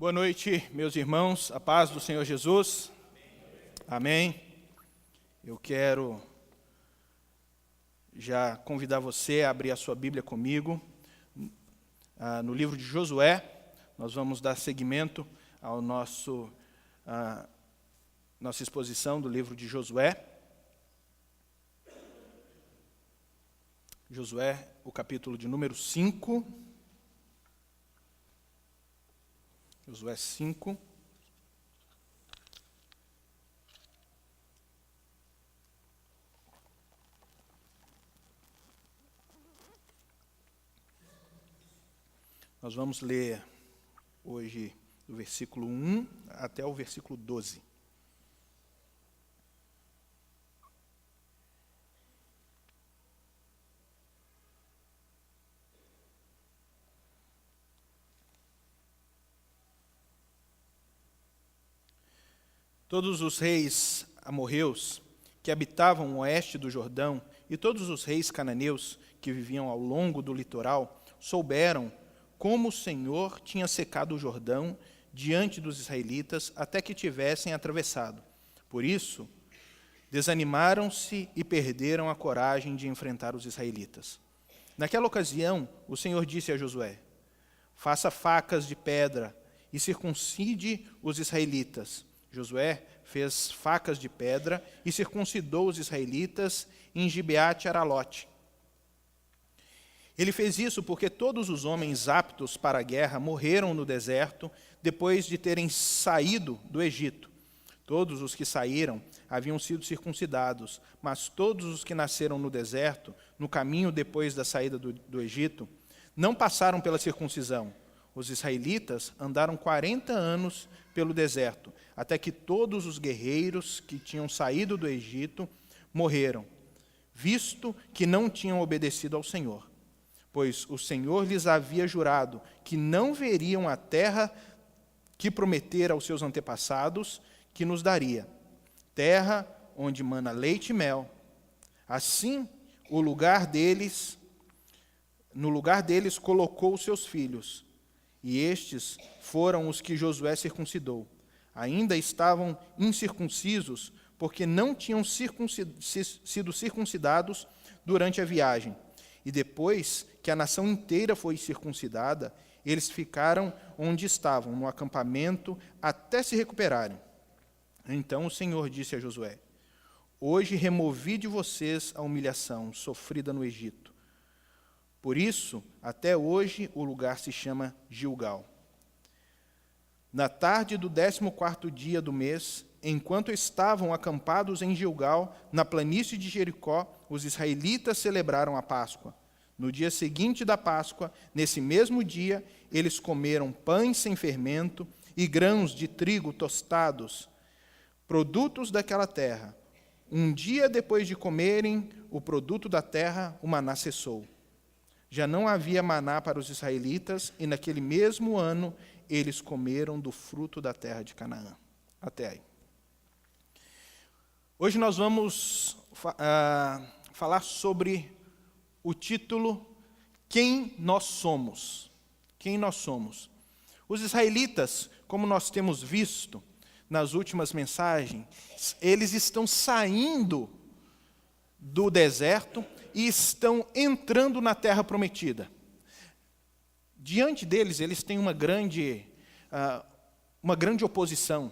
Boa noite, meus irmãos, a paz do Senhor Jesus. Amém. Eu quero já convidar você a abrir a sua Bíblia comigo no livro de Josué. Nós vamos dar seguimento ao nossa exposição do livro de Josué. Josué, o capítulo de número 5. Josué 5. Nós vamos ler hoje do versículo 1 até o versículo 12. Todos os reis amorreus que habitavam o oeste do Jordão e todos os reis cananeus que viviam ao longo do litoral souberam como o Senhor tinha secado o Jordão diante dos israelitas até que tivessem atravessado. Por isso, desanimaram-se e perderam a coragem de enfrentar os israelitas. Naquela ocasião, o Senhor disse a Josué: faça facas de pedra e circuncide os israelitas. Josué fez facas de pedra e circuncidou os israelitas em Gibeate-Aralote. Ele fez isso porque todos os homens aptos para a guerra morreram no deserto depois de terem saído do Egito. Todos os que saíram haviam sido circuncidados, mas todos os que nasceram no deserto, no caminho depois da saída do Egito, não passaram pela circuncisão. Os israelitas andaram 40 anos pelo deserto, até que todos os guerreiros que tinham saído do Egito morreram, visto que não tinham obedecido ao Senhor. Pois o Senhor lhes havia jurado que não veriam a terra que prometera aos seus antepassados que nos daria, terra onde mana leite e mel. Assim, no lugar deles colocou os seus filhos, e estes foram os que Josué circuncidou. Ainda estavam incircuncisos, porque não tinham sido circuncidados durante a viagem. E depois que a nação inteira foi circuncidada, eles ficaram onde estavam, no acampamento, até se recuperarem. Então o Senhor disse a Josué: hoje removi de vocês a humilhação sofrida no Egito. Por isso, até hoje, o lugar se chama Gilgal. Na tarde do 14º dia do mês, enquanto estavam acampados em Gilgal, na planície de Jericó, os israelitas celebraram a Páscoa. No dia seguinte da Páscoa, nesse mesmo dia, eles comeram pães sem fermento e grãos de trigo tostados, produtos daquela terra. Um dia depois de comerem o produto da terra, o maná cessou. Já não havia maná para os israelitas, e naquele mesmo ano eles comeram do fruto da terra de Canaã. Até aí. Hoje nós vamos falar sobre o título Quem Nós Somos. Quem nós somos. Os israelitas, como nós temos visto nas últimas mensagens, eles estão saindo do deserto e estão entrando na terra prometida. Diante deles, eles têm uma grande oposição.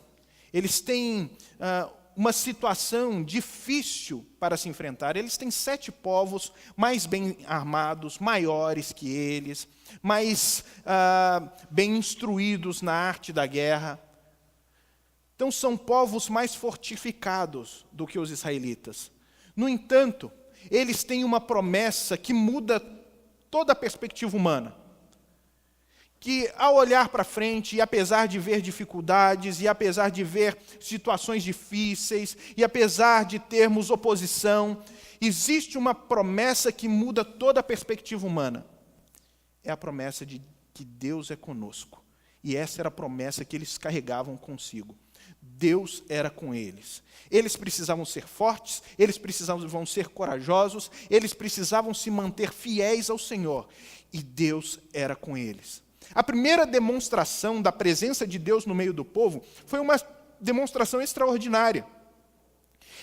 Eles têm uma situação difícil para se enfrentar. Eles têm 7 povos mais bem armados, maiores que eles, mais bem instruídos na arte da guerra. Então, são povos mais fortificados do que os israelitas. No entanto, eles têm uma promessa que muda toda a perspectiva humana. Que, ao olhar para frente, e apesar de ver dificuldades, e apesar de ver situações difíceis, e apesar de termos oposição, existe uma promessa que muda toda a perspectiva humana. É a promessa de que Deus é conosco. E essa era a promessa que eles carregavam consigo. Deus era com eles. Eles precisavam ser fortes, eles precisavam ser corajosos, eles precisavam se manter fiéis ao Senhor. E Deus era com eles. A primeira demonstração da presença de Deus no meio do povo foi uma demonstração extraordinária.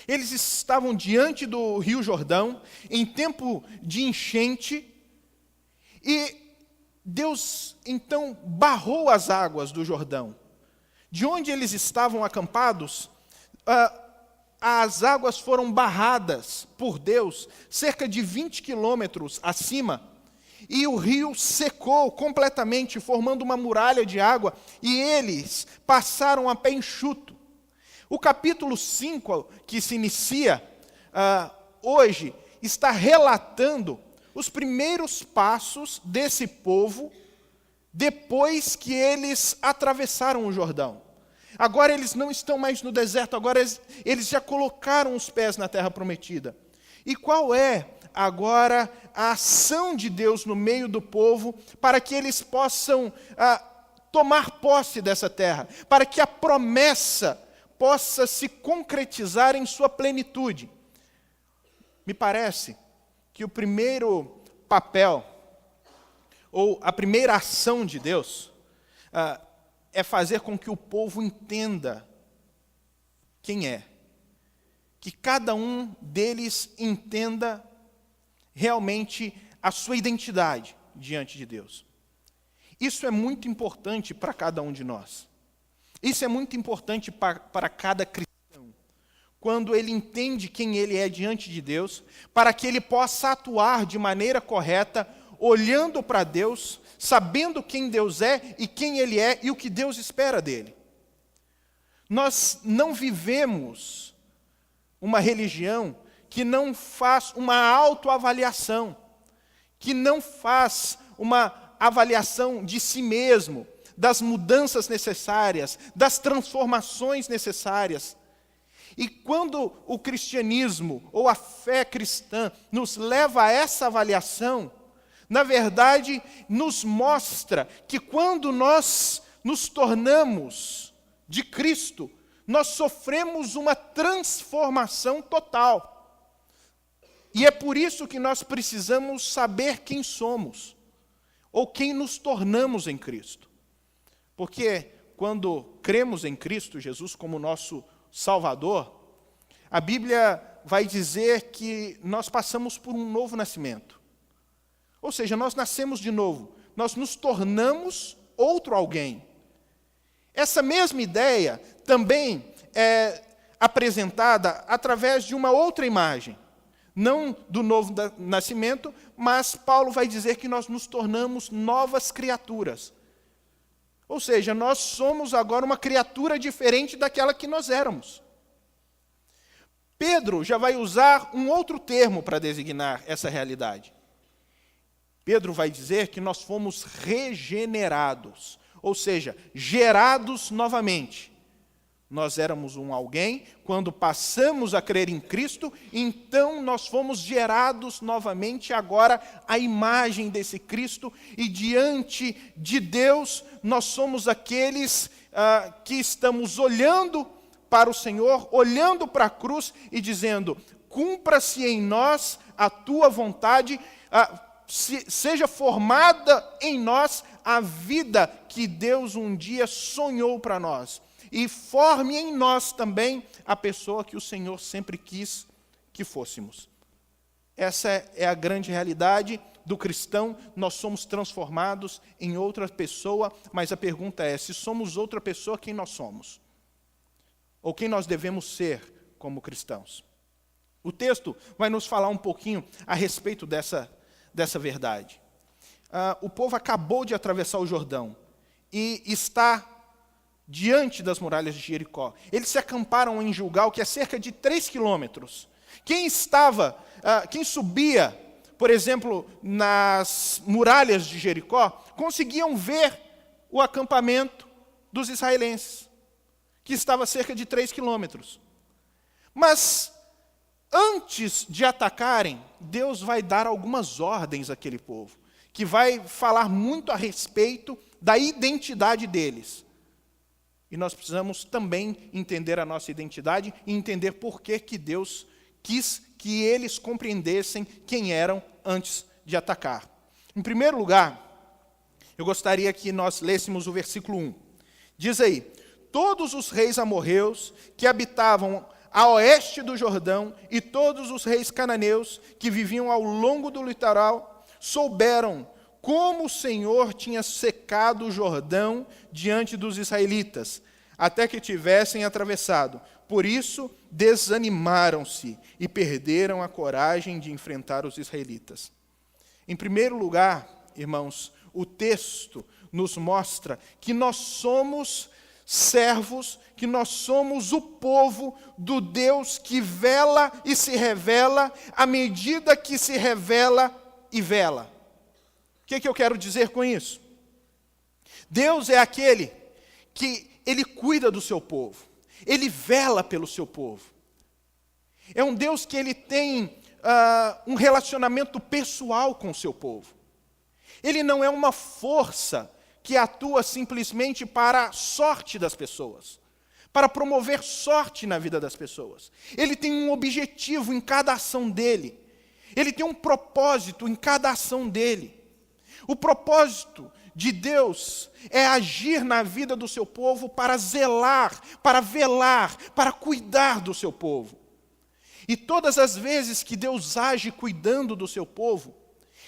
Eles estavam diante do Rio Jordão, em tempo de enchente, e Deus, então, barrou as águas do Jordão. De onde eles estavam acampados, as águas foram barradas por Deus, cerca de 20 quilômetros acima, e o rio secou completamente, formando uma muralha de água, e eles passaram a pé enxuto. O capítulo 5, que se inicia hoje, está relatando os primeiros passos desse povo depois que eles atravessaram o Jordão. Agora eles não estão mais no deserto, agora eles já colocaram os pés na terra prometida. E qual é agora a ação de Deus no meio do povo para que eles possam tomar posse dessa terra, para que a promessa possa se concretizar em sua plenitude? Me parece que o primeiro papel, ou a primeira ação de Deus, é fazer com que o povo entenda quem é. Que cada um deles entenda realmente a sua identidade diante de Deus. Isso é muito importante para cada um de nós. Isso é muito importante para cada cristão. Quando ele entende quem ele é diante de Deus, para que ele possa atuar de maneira correta, olhando para Deus, sabendo quem Deus é e quem ele é e o que Deus espera dele. Nós não vivemos uma religião que não faz uma autoavaliação, que não faz uma avaliação de si mesmo, das mudanças necessárias, das transformações necessárias. E quando o cristianismo ou a fé cristã nos leva a essa avaliação, na verdade, nos mostra que quando nós nos tornamos de Cristo, nós sofremos uma transformação total. E é por isso que nós precisamos saber quem somos, ou quem nos tornamos em Cristo. Porque quando cremos em Cristo Jesus como nosso Salvador, a Bíblia vai dizer que nós passamos por um novo nascimento. Ou seja, nós nascemos de novo, nós nos tornamos outro alguém. Essa mesma ideia também é apresentada através de uma outra imagem. Não do novo nascimento, mas Paulo vai dizer que nós nos tornamos novas criaturas. Ou seja, nós somos agora uma criatura diferente daquela que nós éramos. Pedro já vai usar um outro termo para designar essa realidade. Pedro vai dizer que nós fomos regenerados, ou seja, gerados novamente. Nós éramos um alguém, quando passamos a crer em Cristo, então nós fomos gerados novamente, agora a imagem desse Cristo, e diante de Deus, nós somos aqueles que estamos olhando para o Senhor, olhando para a cruz e dizendo: cumpra-se em nós a tua vontade, seja formada em nós a vida que Deus um dia sonhou para nós. E forme em nós também a pessoa que o Senhor sempre quis que fôssemos. Essa é a grande realidade do cristão. Nós somos transformados em outra pessoa, mas a pergunta é: se somos outra pessoa, quem nós somos? Ou quem nós devemos ser como cristãos? O texto vai nos falar um pouquinho a respeito dessa verdade. O povo acabou de atravessar o Jordão e está diante das muralhas de Jericó. Eles se acamparam em Gilgal, que é cerca de 3 quilômetros. Quem subia, por exemplo, nas muralhas de Jericó, conseguiam ver o acampamento dos israelenses, que estava a cerca de 3 quilômetros. Mas, antes de atacarem, Deus vai dar algumas ordens àquele povo, que vai falar muito a respeito da identidade deles. E nós precisamos também entender a nossa identidade e entender por que Deus quis que eles compreendessem quem eram antes de atacar. Em primeiro lugar, Eu gostaria que nós lêssemos o versículo 1. Diz aí: todos os reis amorreus que habitavam a oeste do Jordão e todos os reis cananeus que viviam ao longo do litoral souberam como o Senhor tinha secado o Jordão diante dos israelitas, até que tivessem atravessado. Por isso, desanimaram-se e perderam a coragem de enfrentar os israelitas. Em primeiro lugar, irmãos, o texto nos mostra que nós somos servos, que nós somos o povo do Deus que vela e se revela à medida que se revela e vela. O que eu quero dizer com isso? Deus é aquele que Ele cuida do seu povo, Ele vela pelo seu povo. É um Deus que Ele tem um relacionamento pessoal com o seu povo. Ele não é uma força que atua simplesmente para a sorte das pessoas, para promover sorte na vida das pessoas. Ele tem um objetivo em cada ação dele. Ele tem um propósito em cada ação dele. O propósito de Deus é agir na vida do seu povo para zelar, para velar, para cuidar do seu povo. E todas as vezes que Deus age cuidando do seu povo,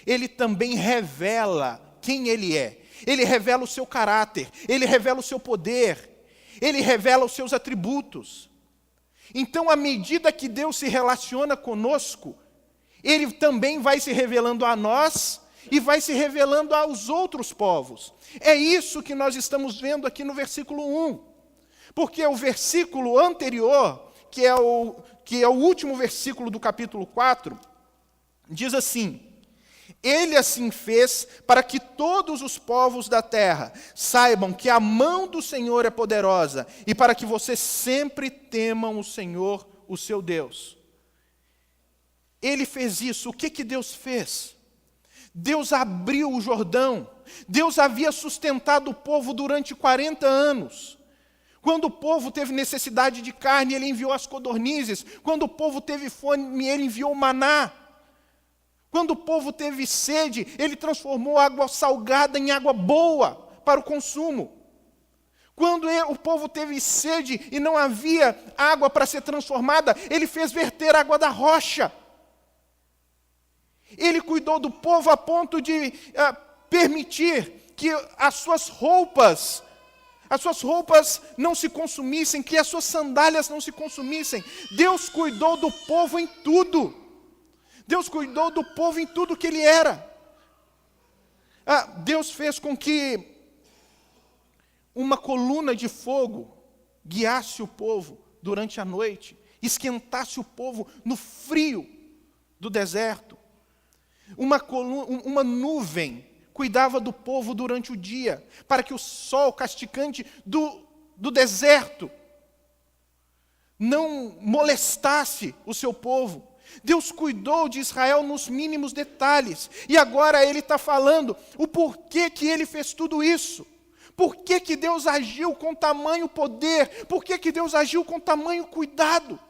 Ele também revela quem Ele é. Ele revela o seu caráter, Ele revela o seu poder, Ele revela os seus atributos. Então, à medida que Deus se relaciona conosco, Ele também vai se revelando a nós e vai se revelando aos outros povos. É isso que nós estamos vendo aqui no versículo 1. Porque o versículo anterior, que é o último versículo do capítulo 4, diz assim: Ele assim fez para que todos os povos da terra saibam que a mão do Senhor é poderosa e para que vocês sempre temam o Senhor, o seu Deus. Ele fez isso. O que Deus fez? Deus abriu o Jordão. Deus havia sustentado o povo durante 40 anos. Quando o povo teve necessidade de carne, Ele enviou as codornizes. Quando o povo teve fome, Ele enviou o maná. Quando o povo teve sede, Ele transformou água salgada em água boa para o consumo. Quando o povo teve sede e não havia água para ser transformada, Ele fez verter água da rocha. Ele cuidou do povo a ponto de permitir que as suas roupas não se consumissem, que as suas sandálias não se consumissem. Deus cuidou do povo em tudo. Deus cuidou do povo em tudo que ele era. Deus fez com que uma coluna de fogo guiasse o povo durante a noite, esquentasse o povo no frio do deserto. Uma nuvem cuidava do povo durante o dia, para que o sol castigante do deserto não molestasse o seu povo. Deus cuidou de Israel nos mínimos detalhes. E agora Ele está falando o porquê que Ele fez tudo isso. Por que Deus agiu com tamanho poder? Por que Deus agiu com tamanho cuidado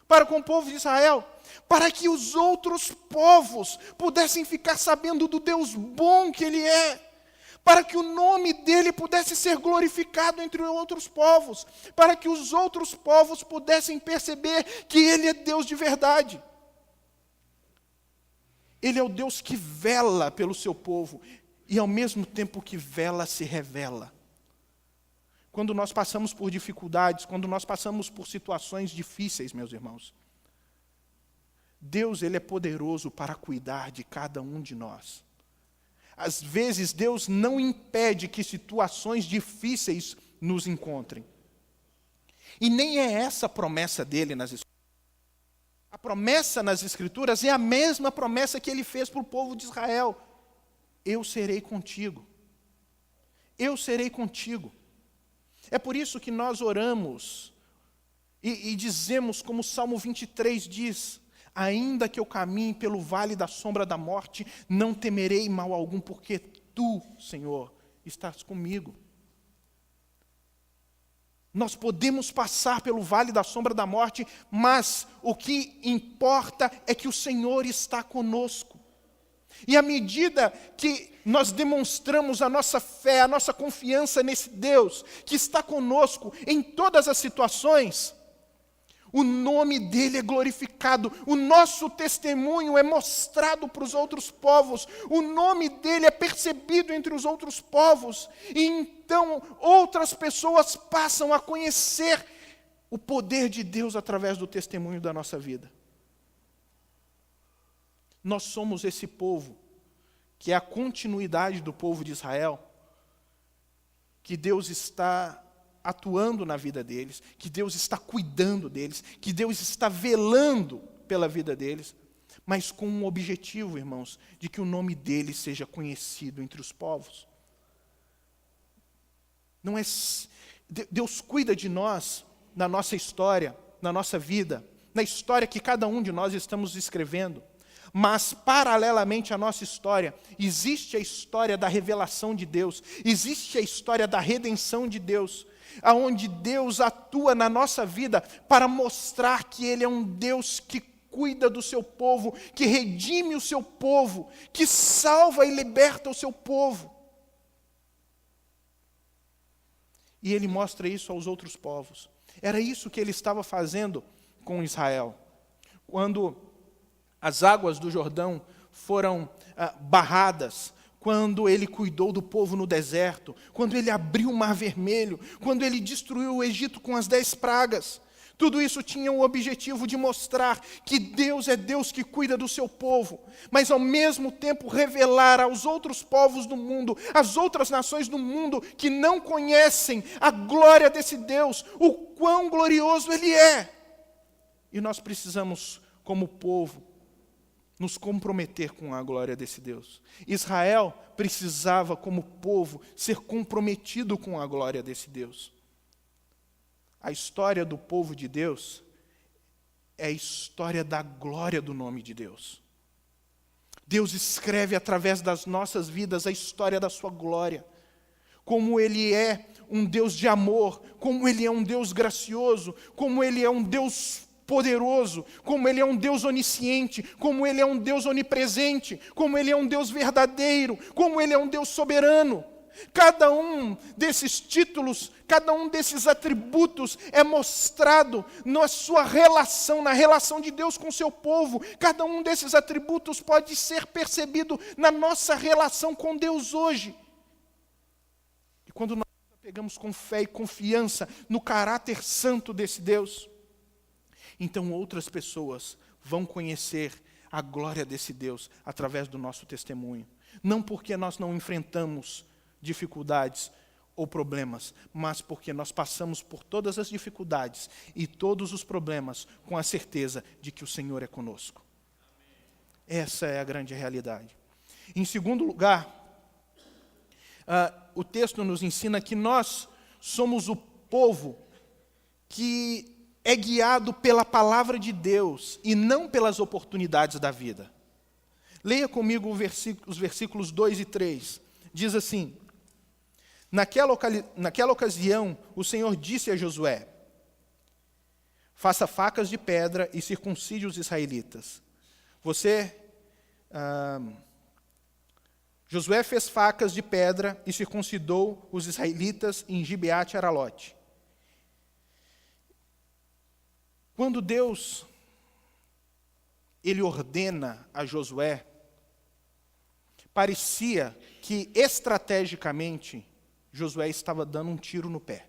para com o povo de Israel? Para que os outros povos pudessem ficar sabendo do Deus bom que Ele é. Para que o nome dEle pudesse ser glorificado entre outros povos. Para que os outros povos pudessem perceber que Ele é Deus de verdade. Ele é o Deus que vela pelo seu povo e, ao mesmo tempo que vela, se revela. Quando nós passamos por dificuldades, quando nós passamos por situações difíceis, meus irmãos, Deus, Ele é poderoso para cuidar de cada um de nós. Às vezes, Deus não impede que situações difíceis nos encontrem. E nem é essa a promessa dEle nas Escrituras. A promessa nas Escrituras é a mesma promessa que Ele fez para o povo de Israel. Eu serei contigo. Eu serei contigo. É por isso que nós oramos e dizemos, como o Salmo 23 diz: ainda que eu caminhe pelo vale da sombra da morte, não temerei mal algum, porque Tu, Senhor, estás comigo. Nós podemos passar pelo vale da sombra da morte, mas o que importa é que o Senhor está conosco. E à medida que nós demonstramos a nossa fé, a nossa confiança nesse Deus que está conosco em todas as situações, o nome dele é glorificado, o nosso testemunho é mostrado para os outros povos, o nome dele é percebido entre os outros povos, e então outras pessoas passam a conhecer o poder de Deus através do testemunho da nossa vida. Nós somos esse povo, que é a continuidade do povo de Israel, que Deus está atuando na vida deles, que Deus está cuidando deles, que Deus está velando pela vida deles, mas com um objetivo, irmãos, de que o nome dele seja conhecido entre os povos. Não é Deus cuida de nós na nossa história, na nossa vida, na história que cada um de nós estamos escrevendo. Mas, paralelamente à nossa história, existe a história da revelação de Deus, existe a história da redenção de Deus, aonde Deus atua na nossa vida para mostrar que Ele é um Deus que cuida do seu povo, que redime o seu povo, que salva e liberta o seu povo. E Ele mostra isso aos outros povos. Era isso que Ele estava fazendo com Israel. Quando as águas do Jordão foram barradas, quando Ele cuidou do povo no deserto, quando Ele abriu o Mar Vermelho, quando Ele destruiu o Egito com as 10 pragas. Tudo isso tinha o objetivo de mostrar que Deus é Deus que cuida do seu povo, mas ao mesmo tempo revelar aos outros povos do mundo, às outras nações do mundo que não conhecem a glória desse Deus, o quão glorioso Ele é. E nós precisamos, como povo, nos comprometer com a glória desse Deus. Israel precisava, como povo, ser comprometido com a glória desse Deus. A história do povo de Deus é a história da glória do nome de Deus. Deus escreve através das nossas vidas a história da sua glória. Como Ele é um Deus de amor, como Ele é um Deus gracioso, como Ele é um Deus poderoso, como Ele é um Deus onisciente, como Ele é um Deus onipresente, como Ele é um Deus verdadeiro, como Ele é um Deus soberano. Cada um desses títulos, cada um desses atributos é mostrado na sua relação, na relação de Deus com o seu povo. Cada um desses atributos pode ser percebido na nossa relação com Deus hoje. E quando nós pegamos com fé e confiança no caráter santo desse Deus, então outras pessoas vão conhecer a glória desse Deus através do nosso testemunho. Não porque nós não enfrentamos dificuldades ou problemas, mas porque nós passamos por todas as dificuldades e todos os problemas com a certeza de que o Senhor é conosco. Essa é a grande realidade. Em segundo lugar, o texto nos ensina que nós somos o povo que é guiado pela palavra de Deus e não pelas oportunidades da vida. Leia comigo os versículos 2 e 3. Diz assim: Naquela ocasião, o Senhor disse a Josué: faça facas de pedra e circuncide os israelitas. Josué fez facas de pedra e circuncidou os israelitas em Gibeate Aralote. Quando Deus Ele ordena a Josué, parecia que estrategicamente Josué estava dando um tiro no pé.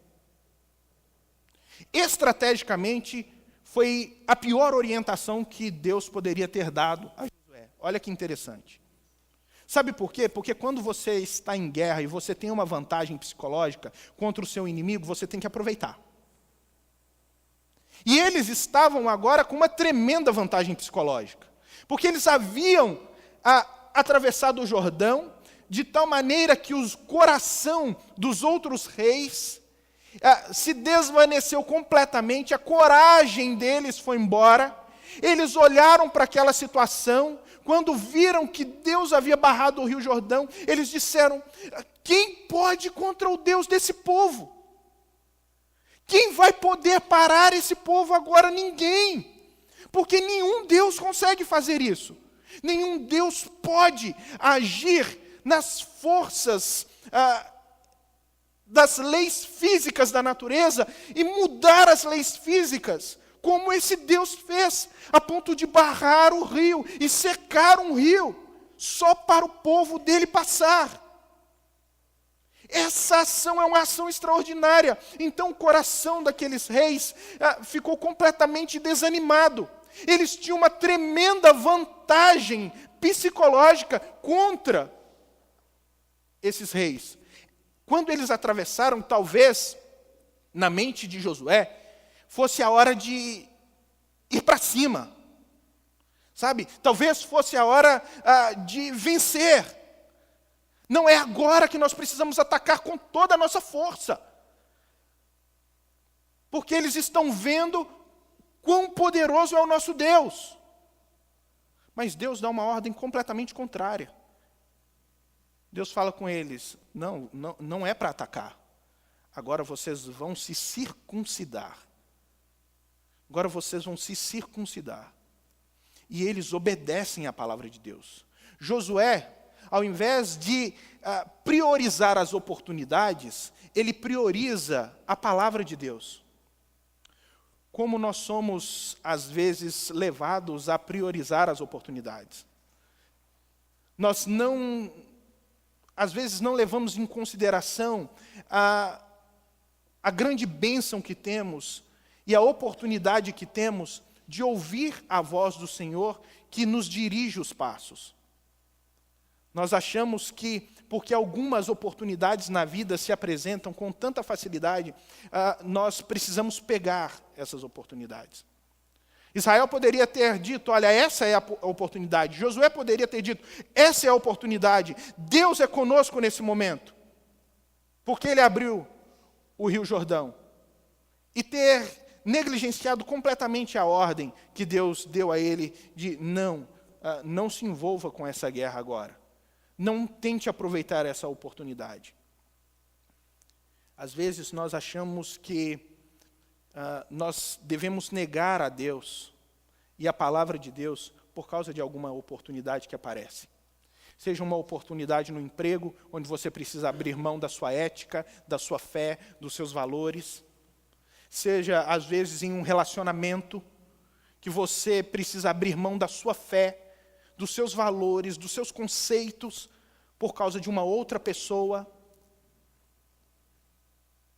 Estrategicamente, foi a pior orientação que Deus poderia ter dado a Josué. Olha que interessante. Sabe por quê? Porque quando você está em guerra e você tem uma vantagem psicológica contra o seu inimigo, você tem que aproveitar. E eles estavam agora com uma tremenda vantagem psicológica, porque eles haviam atravessado o Jordão, de tal maneira que o coração dos outros reis se desvaneceu completamente, a coragem deles foi embora. Eles olharam para aquela situação, quando viram que Deus havia barrado o Rio Jordão, eles disseram: quem pode contra o Deus desse povo? Quem vai poder parar esse povo agora? Ninguém, porque nenhum Deus consegue fazer isso. Nenhum Deus pode agir nas forças das leis físicas da natureza e mudar as leis físicas, como esse Deus fez, a ponto de barrar o rio e secar um rio, só para o povo dele passar. Essa ação é uma ação extraordinária. Então o coração daqueles reis ficou completamente desanimado. Eles tinham uma tremenda vantagem psicológica contra esses reis. Quando eles atravessaram, talvez, na mente de Josué, fosse a hora de ir para cima. Sabe? Talvez fosse a hora de vencer. Não é agora que nós precisamos atacar com toda a nossa força. Porque eles estão vendo quão poderoso é o nosso Deus. Mas Deus dá uma ordem completamente contrária. Deus fala com eles, não é para atacar. Agora vocês vão se circuncidar. Agora vocês vão se circuncidar. E eles obedecem à palavra de Deus. Josué, ao invés de priorizar as oportunidades, ele prioriza a palavra de Deus. Como nós somos, às vezes, levados a priorizar as oportunidades. Nós às vezes não levamos em consideração a grande bênção que temos e a oportunidade que temos de ouvir a voz do Senhor que nos dirige os passos. Nós achamos que, porque algumas oportunidades na vida se apresentam com tanta facilidade, nós precisamos pegar essas oportunidades. Israel poderia ter dito, olha, essa é a oportunidade. Josué poderia ter dito, essa é a oportunidade. Deus é conosco nesse momento. Porque ele abriu o Rio Jordão. E ter negligenciado completamente a ordem que Deus deu a ele de não se envolva com essa guerra agora. Não tente aproveitar essa oportunidade. Às vezes nós achamos que nós devemos negar a Deus e a palavra de Deus por causa de alguma oportunidade que aparece. Seja uma oportunidade no emprego, onde você precisa abrir mão da sua ética, da sua fé, dos seus valores. Seja, às vezes, em um relacionamento, que você precisa abrir mão da sua fé, dos seus valores, dos seus conceitos, por causa de uma outra pessoa.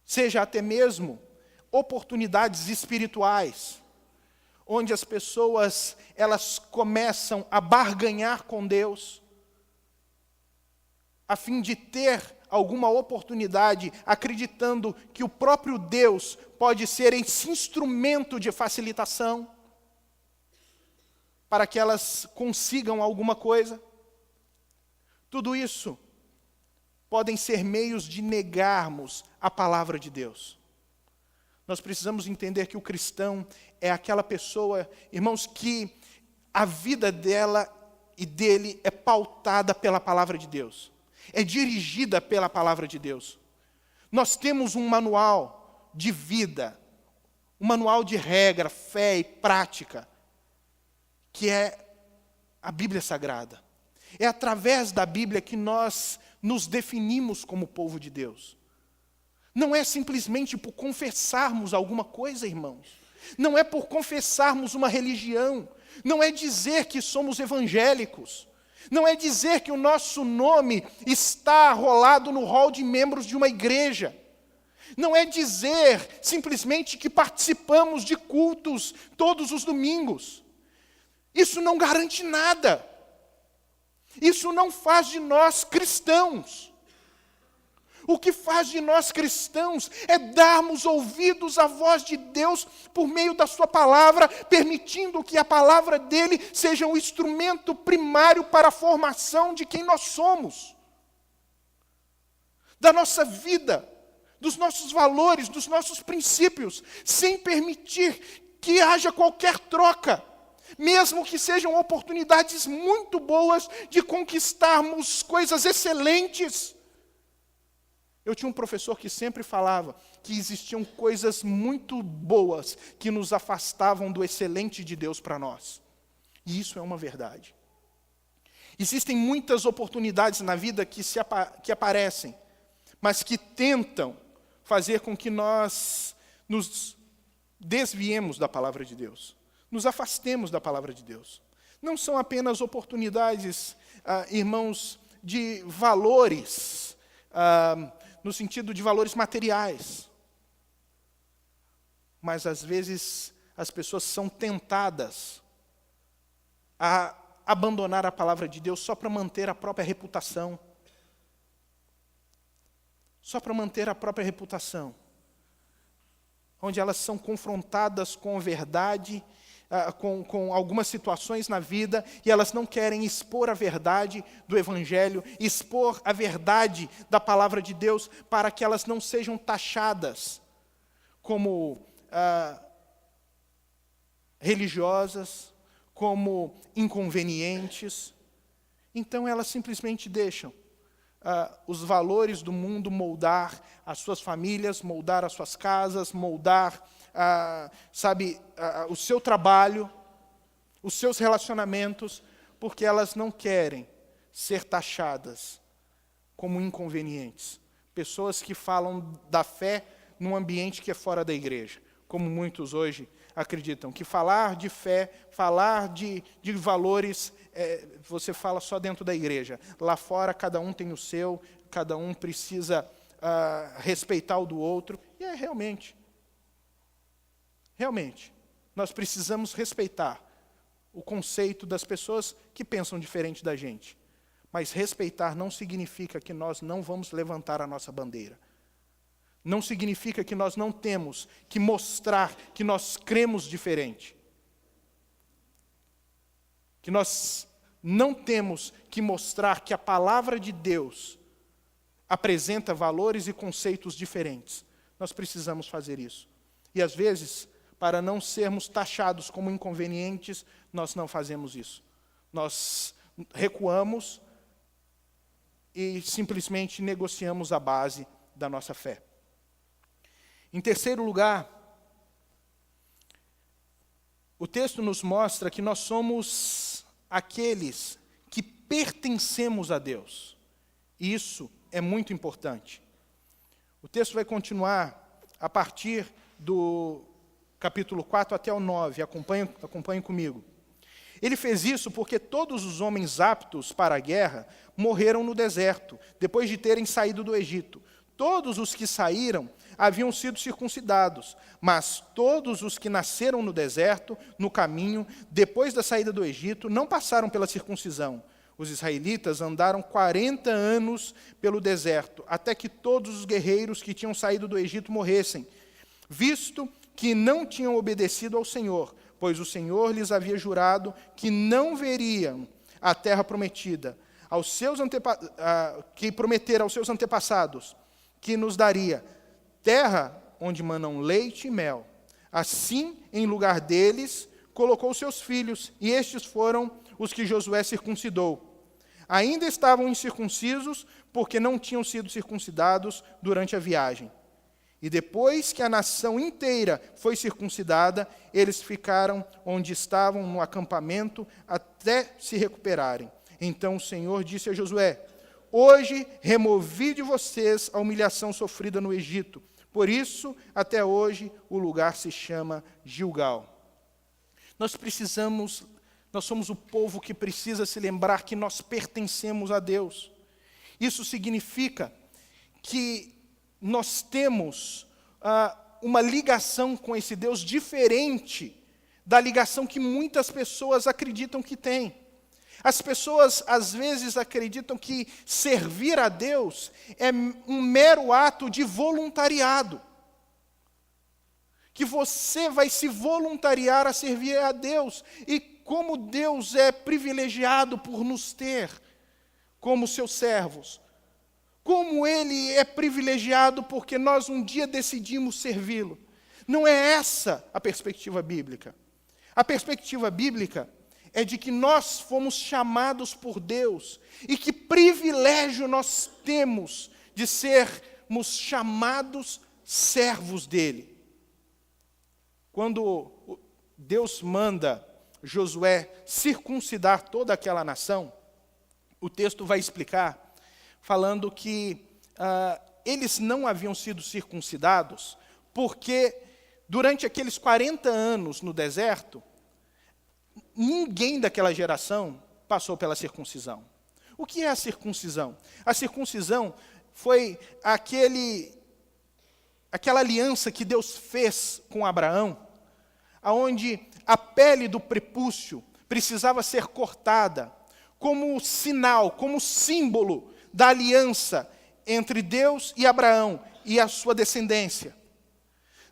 Seja até mesmo oportunidades espirituais, onde as pessoas elas começam a barganhar com Deus, a fim de ter alguma oportunidade, acreditando que o próprio Deus pode ser esse instrumento de facilitação, para que elas consigam alguma coisa. Tudo isso podem ser meios de negarmos a palavra de Deus. Nós precisamos entender que o cristão é aquela pessoa, irmãos, que a vida dela e dele é pautada pela palavra de Deus. É dirigida pela palavra de Deus. Nós temos um manual de vida, um manual de regra, fé e prática, que é a Bíblia Sagrada. É através da Bíblia que nós nos definimos como povo de Deus. Não é simplesmente por confessarmos alguma coisa, irmãos. Não é por confessarmos uma religião. Não é dizer que somos evangélicos. Não é dizer que o nosso nome está arrolado no rol de membros de uma igreja. Não é dizer simplesmente que participamos de cultos todos os domingos. Isso não garante nada. Isso não faz de nós cristãos. O que faz de nós cristãos é darmos ouvidos à voz de Deus por meio da sua palavra, permitindo que a palavra dele seja um instrumento primário para a formação de quem nós somos. Da nossa vida, dos nossos valores, dos nossos princípios, sem permitir que haja qualquer troca, mesmo que sejam oportunidades muito boas de conquistarmos coisas excelentes. Eu tinha um professor que sempre falava que existiam coisas muito boas que nos afastavam do excelente de Deus para nós. E isso é uma verdade. Existem muitas oportunidades na vida que aparecem, mas que tentam fazer com que nós nos desviemos da palavra de Deus, nos afastemos da palavra de Deus. Não são apenas oportunidades, irmãos, de valores, no sentido de valores materiais, mas às vezes as pessoas são tentadas a abandonar a palavra de Deus só para manter a própria reputação. Só para manter a própria reputação. Onde elas são confrontadas com a verdade, com algumas situações na vida, e elas não querem expor a verdade do Evangelho, expor a verdade da palavra de Deus, para que elas não sejam taxadas como religiosas, como inconvenientes. Então elas simplesmente deixam os valores do mundo moldar as suas famílias, moldar as suas casas, moldar, o seu trabalho, os seus relacionamentos, porque elas não querem ser taxadas como inconvenientes. Pessoas que falam da fé num ambiente que é fora da igreja, como muitos hoje acreditam, que falar de fé, falar de valores, você fala só dentro da igreja. Lá fora, cada um tem o seu, cada um precisa respeitar o do outro. E realmente, nós precisamos respeitar o conceito das pessoas que pensam diferente da gente. Mas respeitar não significa que nós não vamos levantar a nossa bandeira. Não significa que nós não temos que mostrar que nós cremos diferente. Que nós não temos que mostrar que a palavra de Deus apresenta valores e conceitos diferentes. Nós precisamos fazer isso. E às vezes, para não sermos taxados como inconvenientes, nós não fazemos isso. Nós recuamos e simplesmente negociamos a base da nossa fé. Em terceiro lugar, o texto nos mostra que nós somos aqueles que pertencemos a Deus. E isso é muito importante. O texto vai continuar a partir do capítulo 4 até o 9. Acompanhem comigo. Ele fez isso porque todos os homens aptos para a guerra morreram no deserto, depois de terem saído do Egito. Todos os que saíram haviam sido circuncidados, mas todos os que nasceram no deserto, no caminho, depois da saída do Egito, não passaram pela circuncisão. Os israelitas andaram 40 anos pelo deserto, até que todos os guerreiros que tinham saído do Egito morressem, visto que não tinham obedecido ao Senhor, pois o Senhor lhes havia jurado que não veriam a terra prometida, que prometera aos seus antepassados, que nos daria terra onde manam leite e mel. Assim, em lugar deles, colocou seus filhos, e estes foram os que Josué circuncidou. Ainda estavam incircuncisos, porque não tinham sido circuncidados durante a viagem. E depois que a nação inteira foi circuncidada, eles ficaram onde estavam no acampamento até se recuperarem. Então o Senhor disse a Josué: hoje removi de vocês a humilhação sofrida no Egito. Por isso, até hoje, o lugar se chama Gilgal. Nós somos o povo que precisa se lembrar que nós pertencemos a Deus. Isso significa que nós temos uma ligação com esse Deus diferente da ligação que muitas pessoas acreditam que têm. As pessoas, às vezes, acreditam que servir a Deus é um mero ato de voluntariado. Que você vai se voluntariar a servir a Deus. E como Deus é privilegiado por nos ter como seus servos. Como Ele é privilegiado porque nós um dia decidimos servi-lo. Não é essa a perspectiva bíblica. A perspectiva bíblica é de que nós fomos chamados por Deus e que privilégio nós temos de sermos chamados servos dEle. Quando Deus manda Josué circuncidar toda aquela nação, o texto vai explicar, falando que eles não haviam sido circuncidados, porque durante aqueles 40 anos no deserto, ninguém daquela geração passou pela circuncisão. O que é a circuncisão? A circuncisão foi aquela aliança que Deus fez com Abraão, onde a pele do prepúcio precisava ser cortada como sinal, como símbolo da aliança entre Deus e Abraão e a sua descendência.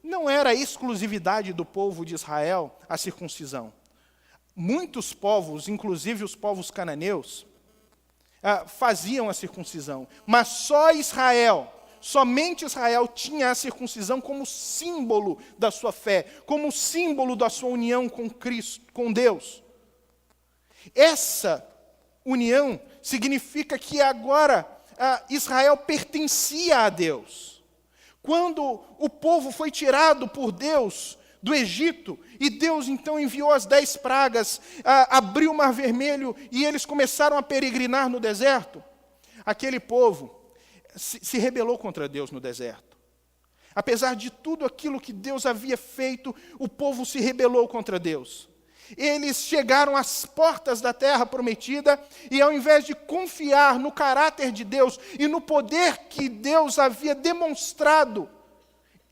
Não era exclusividade do povo de Israel a circuncisão. Muitos povos, inclusive os povos cananeus, faziam a circuncisão, mas só Israel, somente Israel tinha a circuncisão como símbolo da sua fé, como símbolo da sua união com Cristo, com Deus. Essa união significa que agora Israel pertencia a Deus. Quando o povo foi tirado por Deus do Egito, e Deus então enviou as 10 pragas, abriu o Mar Vermelho, e eles começaram a peregrinar no deserto, aquele povo se rebelou contra Deus no deserto. Apesar de tudo aquilo que Deus havia feito, o povo se rebelou contra Deus. Eles chegaram às portas da terra prometida e, ao invés de confiar no caráter de Deus e no poder que Deus havia demonstrado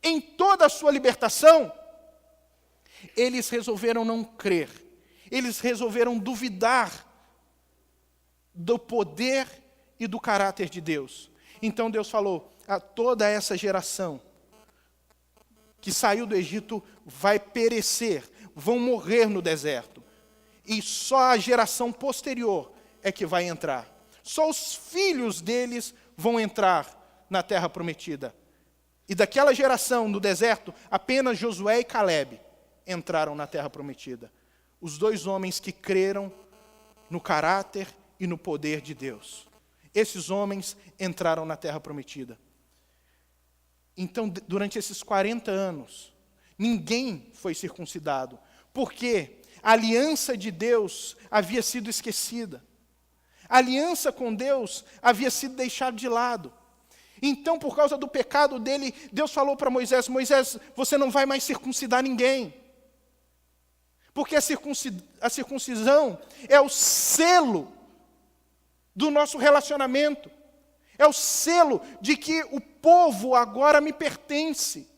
em toda a sua libertação, eles resolveram não crer. Eles resolveram duvidar do poder e do caráter de Deus. Então Deus falou: a toda essa geração que saiu do Egito vai perecer, vão morrer no deserto. E só a geração posterior é que vai entrar. Só os filhos deles vão entrar na terra prometida. E daquela geração no deserto, apenas Josué e Calebe entraram na terra prometida. Os 2 homens que creram no caráter e no poder de Deus. Esses homens entraram na terra prometida. Então, durante esses 40 anos, ninguém foi circuncidado, porque a aliança de Deus havia sido esquecida. A aliança com Deus havia sido deixada de lado. Então, por causa do pecado dele, Deus falou para Moisés: Moisés, você não vai mais circuncidar ninguém. Porque a circuncisão é o selo do nosso relacionamento. É o selo de que o povo agora me pertence.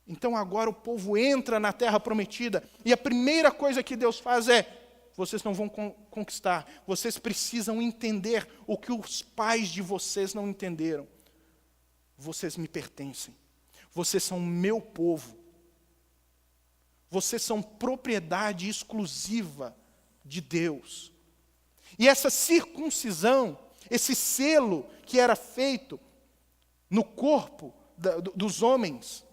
Então agora o povo entra na terra prometida. E a primeira coisa que Deus faz é: vocês não vão conquistar. Vocês precisam entender o que os pais de vocês não entenderam. Vocês me pertencem. Vocês são meu povo. Vocês são propriedade exclusiva de Deus. E essa circuncisão, esse selo que era feito no corpo dos homens,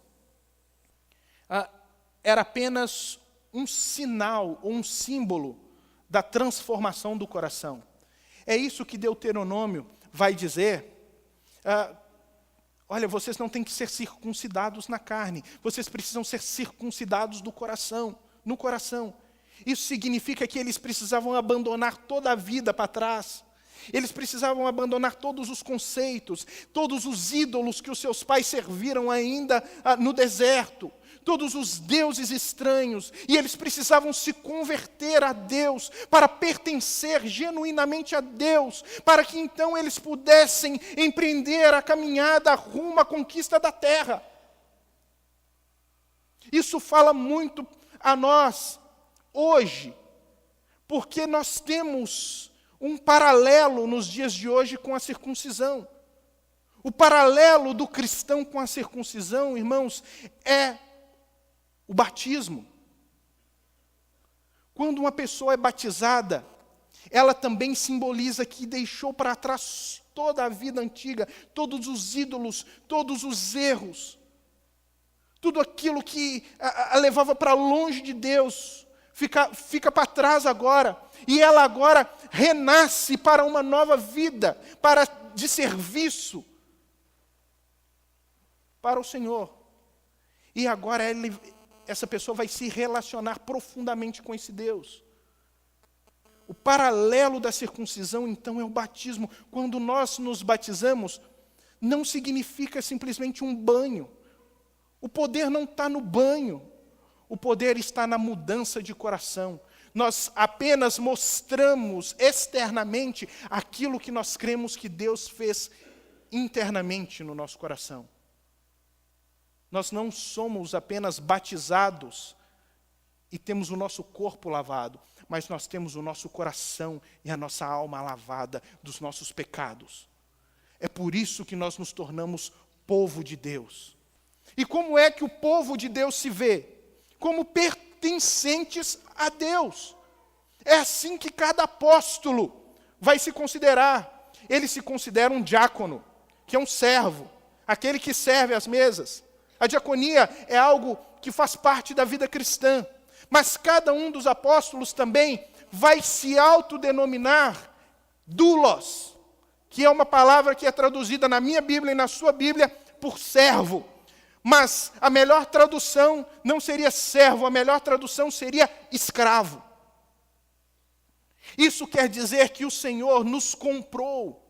era apenas um sinal, ou um símbolo da transformação do coração. É isso que Deuteronômio vai dizer. Olha, vocês não têm que ser circuncidados na carne, vocês precisam ser circuncidados do coração, no coração. Isso significa que eles precisavam abandonar toda a vida para trás. Eles precisavam abandonar todos os conceitos, todos os ídolos que os seus pais serviram ainda no deserto, todos os deuses estranhos, e eles precisavam se converter a Deus, para pertencer genuinamente a Deus, para que então eles pudessem empreender a caminhada rumo à conquista da terra. Isso fala muito a nós hoje, porque nós temos um paralelo nos dias de hoje com a circuncisão. O paralelo do cristão com a circuncisão, irmãos, é o batismo. Quando uma pessoa é batizada, ela também simboliza que deixou para trás toda a vida antiga, todos os ídolos, todos os erros, tudo aquilo que a levava para longe de Deus, fica para trás agora, e ela agora renasce para uma nova vida, de serviço para o Senhor. E agora essa pessoa vai se relacionar profundamente com esse Deus. o paralelo da circuncisão, então, é o batismo. Quando nós nos batizamos, não significa simplesmente um banho. O poder não está no banho. O poder está na mudança de coração. Nós apenas mostramos externamente aquilo que nós cremos que Deus fez internamente no nosso coração. Nós não somos apenas batizados e temos o nosso corpo lavado, mas nós temos o nosso coração e a nossa alma lavada dos nossos pecados. É por isso que nós nos tornamos povo de Deus. E como é que o povo de Deus se vê? Como pertencentes a Deus. É assim que cada apóstolo vai se considerar. Ele se considera um diácono, que é um servo, aquele que serve às mesas. A diaconia é algo que faz parte da vida cristã. Mas cada um dos apóstolos também vai se autodenominar doulos, que é uma palavra que é traduzida na minha Bíblia e na sua Bíblia por servo. Mas a melhor tradução não seria servo, a melhor tradução seria escravo. Isso quer dizer que o Senhor nos comprou.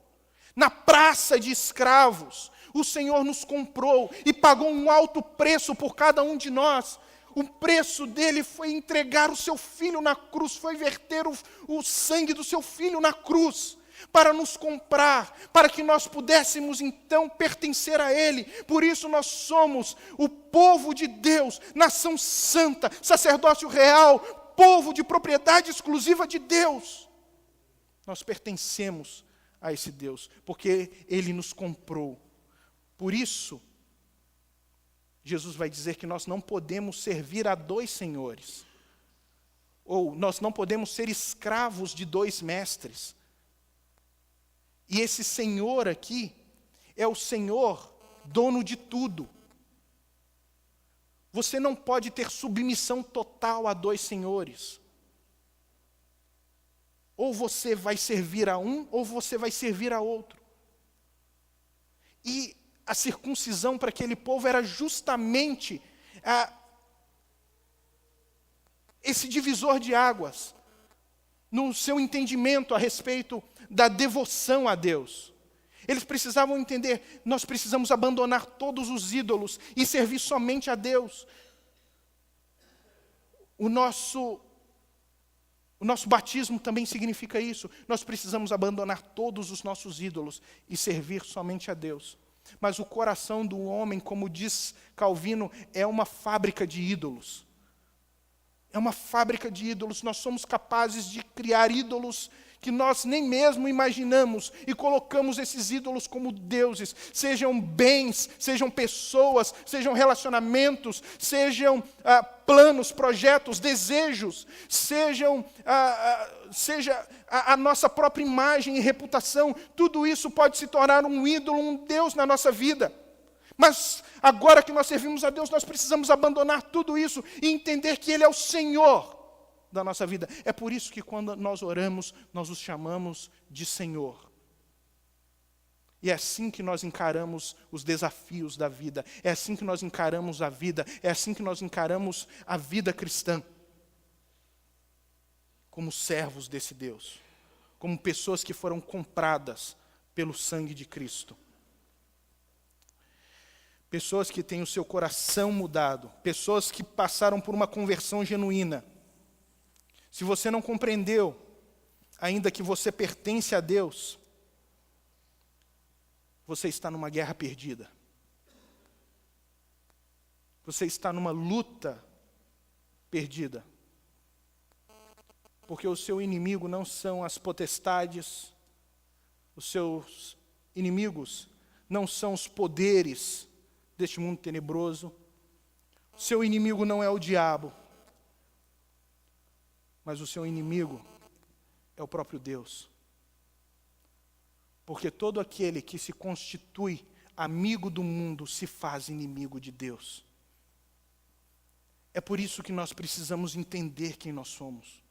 Na praça de escravos, o Senhor nos comprou e pagou um alto preço por cada um de nós. O preço dele foi entregar o seu filho na cruz, foi verter o sangue do seu filho na cruz, para nos comprar, para que nós pudéssemos então pertencer a ele. Por isso nós somos o povo de Deus, nação santa, sacerdócio real, povo de propriedade exclusiva de Deus. Nós pertencemos a esse Deus, porque ele nos comprou. Por isso, Jesus vai dizer que nós não podemos servir a dois senhores. Ou nós não podemos ser escravos de dois mestres. E esse Senhor aqui é o Senhor dono de tudo. Você não pode ter submissão total a dois senhores. Ou você vai servir a um, ou você vai servir a outro. E a circuncisão para aquele povo era justamente esse divisor de águas, no seu entendimento a respeito da devoção a Deus. Eles precisavam entender, nós precisamos abandonar todos os ídolos e servir somente a Deus. O nosso batismo também significa isso. Nós precisamos abandonar todos os nossos ídolos e servir somente a Deus. Mas o coração do homem, como diz Calvino, é uma fábrica de ídolos. É uma fábrica de ídolos. Nós somos capazes de criar ídolos que nós nem mesmo imaginamos e colocamos esses ídolos como deuses. Sejam bens, sejam pessoas, sejam relacionamentos, sejam planos, projetos, desejos, seja a nossa própria imagem e reputação. Tudo isso pode se tornar um ídolo, um Deus na nossa vida. Mas agora que nós servimos a Deus, nós precisamos abandonar tudo isso e entender que Ele é o Senhor da nossa vida. É por isso que quando nós oramos, nós os chamamos de Senhor. E é assim que nós encaramos os desafios da vida. É assim que nós encaramos a vida. É assim que nós encaramos a vida cristã. Como servos desse Deus. Como pessoas que foram compradas pelo sangue de Cristo. Pessoas que têm o seu coração mudado. Pessoas que passaram por uma conversão genuína. Se você não compreendeu, ainda que você pertence a Deus, você está numa guerra perdida. Você está numa luta perdida. Porque o seu inimigo não são as potestades, os seus inimigos não são os poderes deste mundo tenebroso. O seu inimigo não é o diabo. Mas o seu inimigo é o próprio Deus. Porque todo aquele que se constitui amigo do mundo se faz inimigo de Deus. É por isso que nós precisamos entender quem nós somos.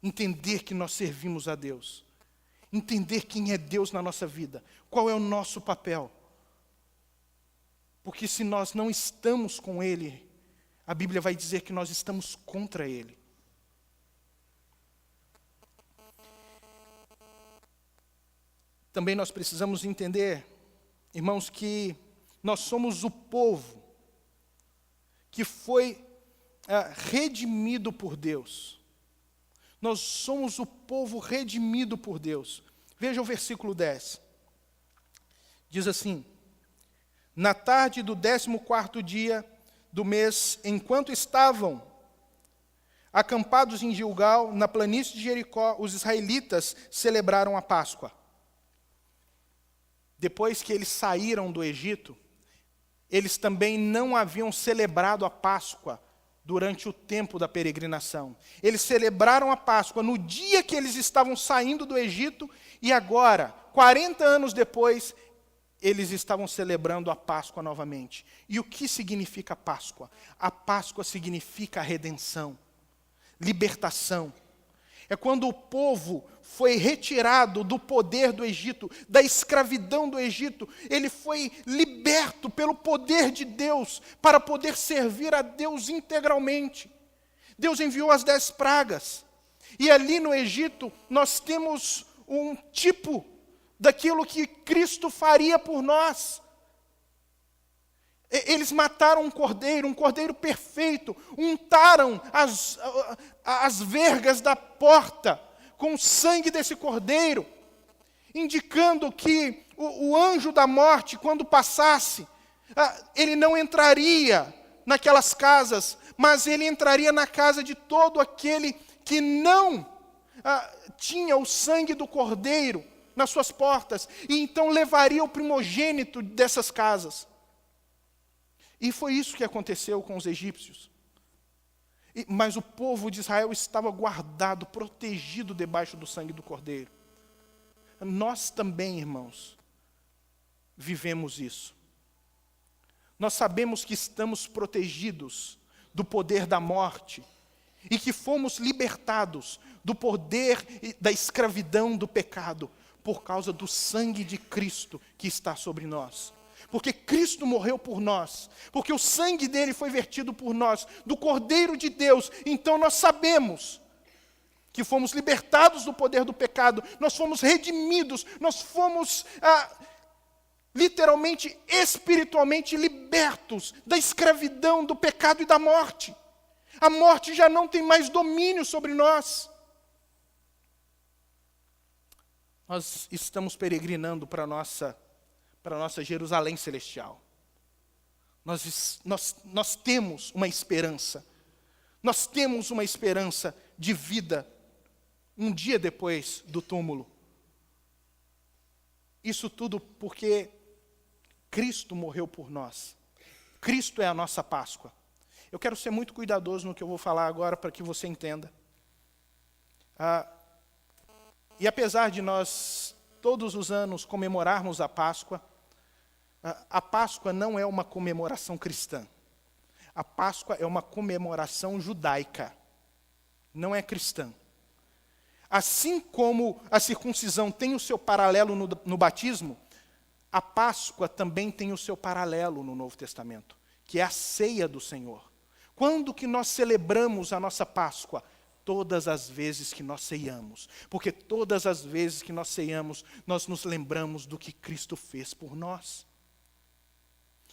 Entender que nós servimos a Deus. Entender quem é Deus na nossa vida. Qual é o nosso papel. Porque se nós não estamos com Ele, a Bíblia vai dizer que nós estamos contra Ele. Também nós precisamos entender, irmãos, que nós somos o povo que foi redimido por Deus. Nós somos o povo redimido por Deus. Veja o versículo 10. Diz assim: na tarde do 14º dia do mês, enquanto estavam acampados em Gilgal, na planície de Jericó, os israelitas celebraram a Páscoa. Depois que eles saíram do Egito, eles também não haviam celebrado a Páscoa durante o tempo da peregrinação. Eles celebraram a Páscoa no dia que eles estavam saindo do Egito, e agora, 40 anos depois, eles estavam celebrando a Páscoa novamente. E o que significa a Páscoa? A Páscoa significa a redenção, libertação. É quando o povo foi retirado do poder do Egito, da escravidão do Egito. Ele foi liberto pelo poder de Deus para poder servir a Deus integralmente. Deus enviou as 10 pragas. E ali no Egito nós temos um tipo daquilo que Cristo faria por nós. Eles mataram um cordeiro perfeito, untaram as vergas da porta com o sangue desse cordeiro, indicando que o anjo da morte, quando passasse, ele não entraria naquelas casas, mas ele entraria na casa de todo aquele que não tinha o sangue do cordeiro nas suas portas, e então levaria o primogênito dessas casas. E foi isso que aconteceu com os egípcios. Mas o povo de Israel estava guardado, protegido debaixo do sangue do cordeiro. Nós também, irmãos, vivemos isso. Nós sabemos que estamos protegidos do poder da morte e que fomos libertados do poder da escravidão do pecado por causa do sangue de Cristo que está sobre nós. Porque Cristo morreu por nós, porque o sangue dele foi vertido por nós, do Cordeiro de Deus. Então nós sabemos que fomos libertados do poder do pecado, nós fomos redimidos, nós fomos literalmente, espiritualmente libertos da escravidão, do pecado e da morte. A morte já não tem mais domínio sobre nós. Nós estamos peregrinando para a nossa Jerusalém celestial. Nós temos uma esperança. Nós temos uma esperança de vida um dia depois do túmulo. Isso tudo porque Cristo morreu por nós. Cristo é a nossa Páscoa. Eu quero ser muito cuidadoso no que eu vou falar agora para que você entenda. E apesar de nós todos os anos comemorarmos a Páscoa não é uma comemoração cristã. A Páscoa é uma comemoração judaica, não é cristã. Assim como a circuncisão tem o seu paralelo no batismo, a Páscoa também tem o seu paralelo no Novo Testamento, que é a ceia do Senhor. Quando que nós celebramos a nossa Páscoa? Todas as vezes que nós ceiamos. Porque todas as vezes que nós ceiamos, nós nos lembramos do que Cristo fez por nós.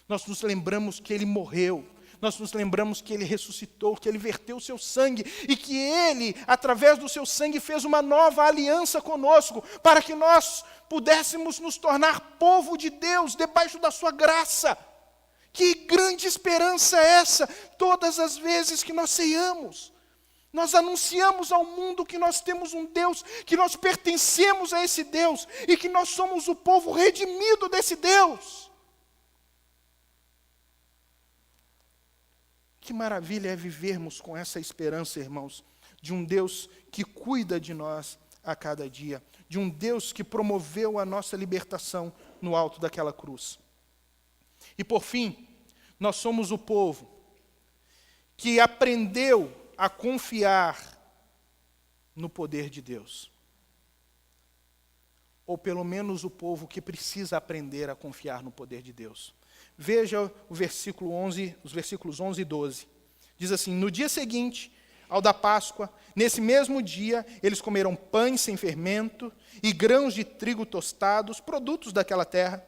Nós nos lembramos que Ele morreu. Nós nos lembramos que Ele ressuscitou, que Ele verteu o seu sangue. E que Ele, através do seu sangue, fez uma nova aliança conosco. Para que nós pudéssemos nos tornar povo de Deus, debaixo da sua graça. Que grande esperança é essa? Todas as vezes que nós ceiamos, nós anunciamos ao mundo que nós temos um Deus, que nós pertencemos a esse Deus e que nós somos o povo redimido desse Deus. Que maravilha é vivermos com essa esperança, irmãos, de um Deus que cuida de nós a cada dia, de um Deus que promoveu a nossa libertação no alto daquela cruz. E por fim, nós somos o povo que aprendeu a confiar no poder de Deus. Ou pelo menos o povo que precisa aprender a confiar no poder de Deus. Veja o versículo 11, os versículos 11 e 12. Diz assim: no dia seguinte, ao da Páscoa, nesse mesmo dia, eles comeram pães sem fermento e grãos de trigo tostados, produtos daquela terra.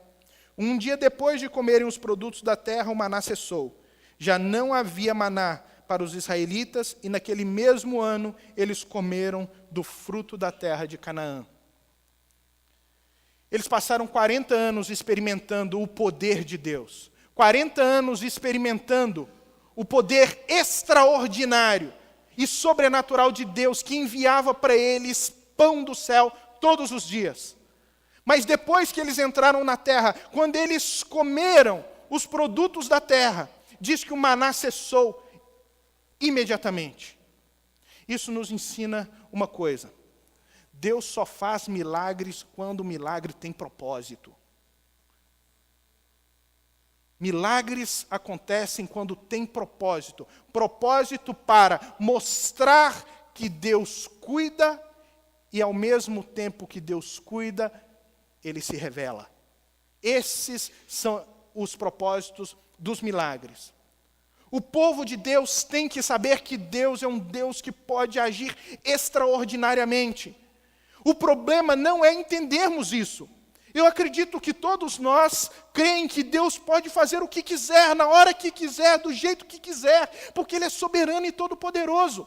Um dia depois de comerem os produtos da terra, o maná cessou. Já não havia maná para os israelitas, e naquele mesmo ano eles comeram do fruto da terra de Canaã. Eles passaram 40 anos experimentando o poder de Deus. 40 anos experimentando o poder extraordinário e sobrenatural de Deus, que enviava para eles pão do céu todos os dias. Mas depois que eles entraram na terra, quando eles comeram os produtos da terra, diz que o maná cessou imediatamente. Isso nos ensina uma coisa: Deus só faz milagres quando o milagre tem propósito. Milagres acontecem quando tem propósito. Propósito para mostrar que Deus cuida e, ao mesmo tempo que Deus cuida, Ele se revela. Esses são os propósitos dos milagres. O povo de Deus tem que saber que Deus é um Deus que pode agir extraordinariamente. O problema não é entendermos isso. Eu acredito que todos nós creem que Deus pode fazer o que quiser, na hora que quiser, do jeito que quiser, porque Ele é soberano e todo-poderoso.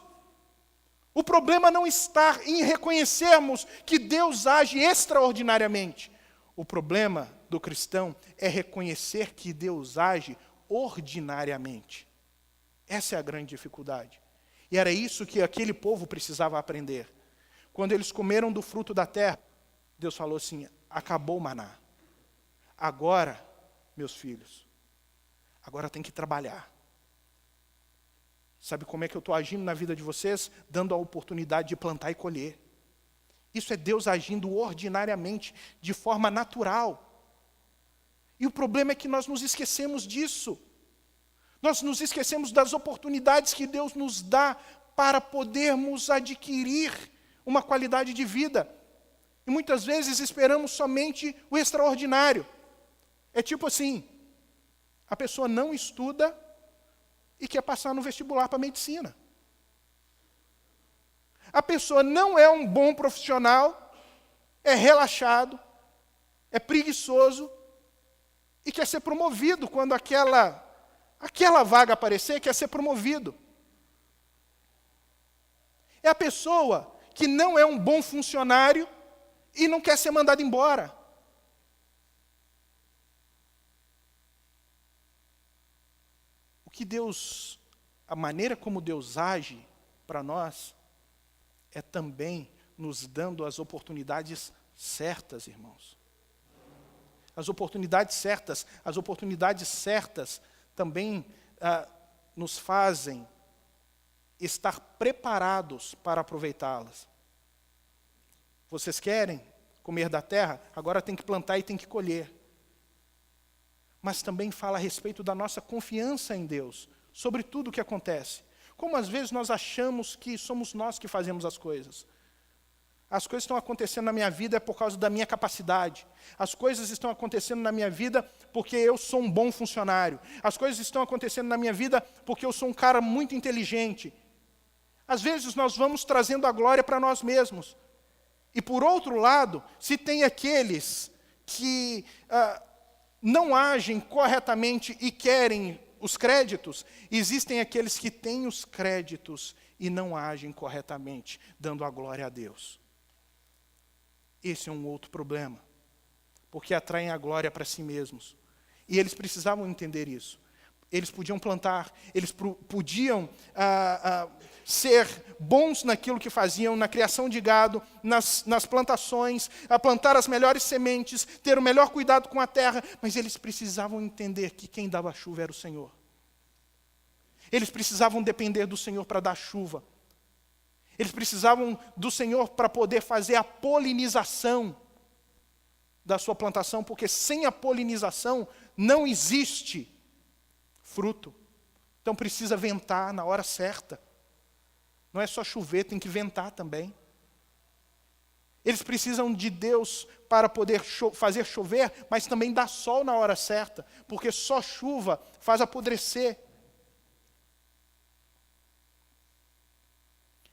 O problema não está em reconhecermos que Deus age extraordinariamente. O problema do cristão é reconhecer que Deus age ordinariamente. Essa é a grande dificuldade. E era isso que aquele povo precisava aprender. Quando eles comeram do fruto da terra, Deus falou assim: acabou o maná. Agora, meus filhos, agora tem que trabalhar. Sabe como é que eu estou agindo na vida de vocês? Dando a oportunidade de plantar e colher. Isso é Deus agindo ordinariamente, de forma natural. E o problema é que nós nos esquecemos disso. Nós nos esquecemos das oportunidades que Deus nos dá para podermos adquirir uma qualidade de vida. E muitas vezes esperamos somente o extraordinário. É tipo assim, a pessoa não estuda e quer passar no vestibular para medicina. A pessoa não é um bom profissional, é relaxado, é preguiçoso e quer ser promovido quando aquela vaga aparecer, quer ser promovido. É a pessoa que não é um bom funcionário e não quer ser mandado embora. A maneira como Deus age para nós é também nos dando as oportunidades certas, irmãos. As oportunidades certas também nos fazem estar preparados para aproveitá-las. Vocês querem comer da terra? Agora tem que plantar e tem que colher. Mas também fala a respeito da nossa confiança em Deus, sobre tudo o que acontece. Como às vezes nós achamos que somos nós que fazemos as coisas. As coisas estão acontecendo na minha vida por causa da minha capacidade. As coisas estão acontecendo na minha vida porque eu sou um bom funcionário. As coisas estão acontecendo na minha vida porque eu sou um cara muito inteligente. Às vezes nós vamos trazendo a glória para nós mesmos. E por outro lado, se tem aqueles que não agem corretamente e querem os créditos, existem aqueles que têm os créditos e não agem corretamente, dando a glória a Deus. Esse é um outro problema, porque atraem a glória para si mesmos. E eles precisavam entender isso. Eles podiam plantar, eles podiam ser bons naquilo que faziam, na criação de gado, nas plantações, plantar as melhores sementes, ter o melhor cuidado com a terra, mas eles precisavam entender que quem dava chuva era o Senhor. Eles precisavam depender do Senhor para dar chuva. Eles precisavam do Senhor para poder fazer a polinização da sua plantação, porque sem a polinização não existe fruto. Então precisa ventar na hora certa. Não é só chover, tem que ventar também. Eles precisam de Deus para poder fazer chover, mas também dar sol na hora certa, porque só chuva faz apodrecer.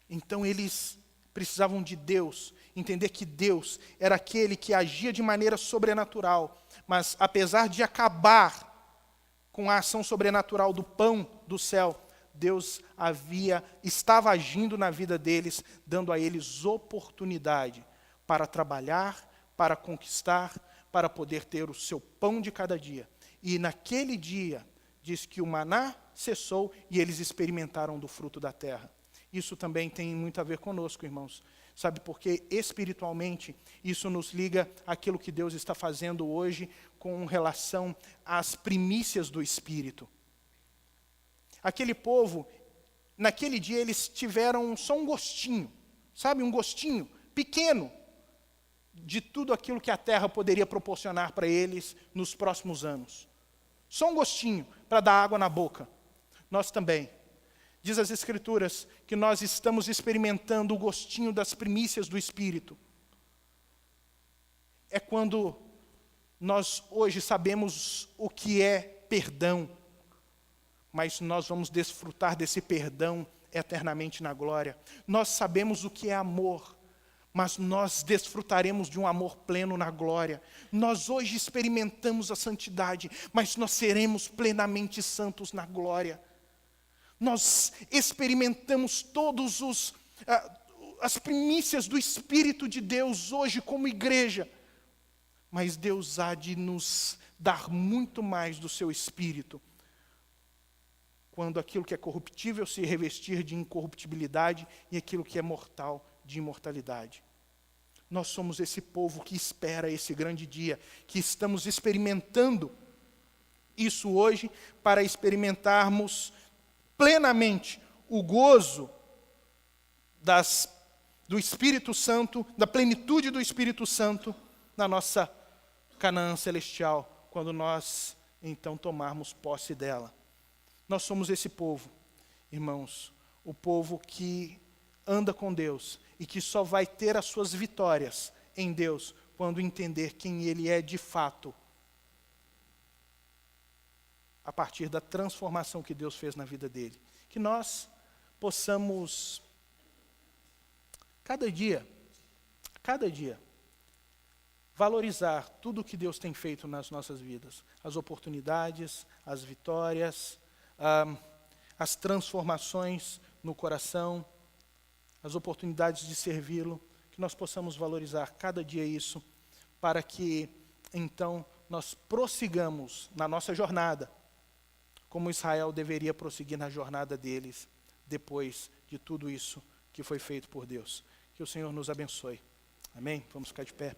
Então eles precisavam de Deus, entender que Deus era aquele que agia de maneira sobrenatural, mas apesar de acabar com a ação sobrenatural do pão do céu, Deus estava agindo na vida deles, dando a eles oportunidade para trabalhar, para conquistar, para poder ter o seu pão de cada dia. E naquele dia, diz que o maná cessou e eles experimentaram do fruto da terra. Isso também tem muito a ver conosco, irmãos. Sabe, porque espiritualmente isso nos liga àquilo que Deus está fazendo hoje com relação às primícias do Espírito. Aquele povo, naquele dia eles tiveram só um gostinho, sabe, um gostinho pequeno de tudo aquilo que a terra poderia proporcionar para eles nos próximos anos. Só um gostinho para dar água na boca. Nós também. Diz as Escrituras que nós estamos experimentando o gostinho das primícias do Espírito. É quando nós hoje sabemos o que é perdão, mas nós vamos desfrutar desse perdão eternamente na glória. Nós sabemos o que é amor, mas nós desfrutaremos de um amor pleno na glória. Nós hoje experimentamos a santidade, mas nós seremos plenamente santos na glória. Nós experimentamos todos as primícias do Espírito de Deus hoje como igreja. Mas Deus há de nos dar muito mais do seu Espírito, quando aquilo que é corruptível se revestir de incorruptibilidade e aquilo que é mortal de imortalidade. Nós somos esse povo que espera esse grande dia, que estamos experimentando isso hoje para experimentarmos plenamente o gozo do Espírito Santo, da plenitude do Espírito Santo na nossa Canaã celestial, quando nós então tomarmos posse dela. Nós somos esse povo, irmãos, o povo que anda com Deus e que só vai ter as suas vitórias em Deus quando entender quem Ele é de fato, a partir da transformação que Deus fez na vida dele. Que nós possamos, cada dia, valorizar tudo o que Deus tem feito nas nossas vidas. As oportunidades, as vitórias, as transformações no coração, as oportunidades de servi-lo. Que nós possamos valorizar cada dia isso, para que, então, nós prossigamos na nossa jornada, como Israel deveria prosseguir na jornada deles, depois de tudo isso que foi feito por Deus. Que o Senhor nos abençoe. Amém? Vamos ficar de pé.